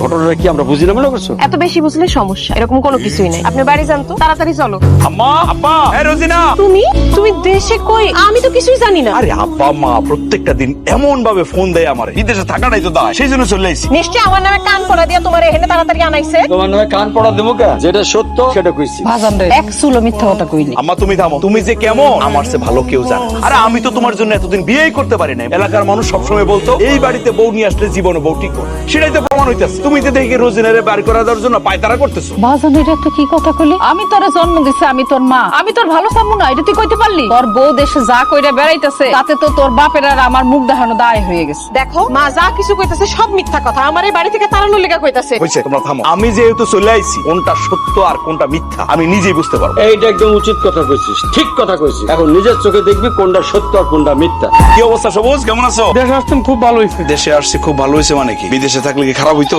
ঘটনাটা কি আমরা বুঝি না মনে করছো? এত বেশি বুঝলে সমস্যা, এরকম কোনো কিছুই নাই। আপনি বাড়ি যান তো, তাড়াতাড়ি চলো। আম্মা, আব্বা, এই রোজিনা। তুমি দেশে কই? আমি তো কিছুই জানি না। আরে আব্বা মা প্রত্যেকটা দিন এমন ভাবে ফোন দেয় আমারে, বিদেশে থাকাটাই তো দায়, সেই জন্য চলে আইছি। নিশ্চয়ই আমার নামে কান পড়া দিয়া তোমার এখানে তাড়াতাড়ি আনাইছে। তোমার নামে কান পড়া দেবো কে? যেটা সত্য সেটা কইছি। ভাজান রে এক চুলো মিথ্যা কথা কইলি। আম্মা তুমি থামো, তুমি যে কেমন আমার সে ভালো কেউ জানে। আরে আমি তো তোমার জন্য এতদিন বিয়েই করতে পারি না। এলাকার মানুষ সবসময় বলতো এই বাড়িতে বউ নিয়ে আসলে জীবনে বউ ঠিক হবে, সেটাই তো প্রমাণ হইতাছে। তুমি তো দেখি রোজিনারে বাড়ি করা দেওয়ার জন্য পায়তারা করতেছো। ভাজান এটা একটা কি কথা কইলি? আমি তোরে জন্ম দিছি, আমি তোর মা, আমি তোর ভালো চামু না, এটা তুই কইতে পারলি? তোর বউ দেশে যা কইরা বেড়াইতেছে তাতে তো তোর বাপের আর আমার মুখ দেখানো দায় হয়ে গেছে। দেখো মা যা কিছু কইতাছে সব মিথ্যা কথা, আমার এই বাড়ি থেকে তাড়ানোর লেগা কইতাছে। হইছে, তোমরা থামো। আমি যেহেতু চলে আইছি, কোনটা সত্য আর কোনটা মিথ্যা আমি নিজেই বুঝতে পারবো। এইটা একদম উচিত কথা কইছিস, ঠিক কথা কইছিস। এখন নিজের চোখে দেখবি কোনটা সত্য আর কোনটা মিথ্যা। কি অবস্থা সবুজ, কেমন আছো? দেশে আসছেন খুব ভালো হয়েছে। দেশে আসছি খুব ভালো হয়েছে মানে কি? বিদেশে থাকলে কি খারাপ হইতো?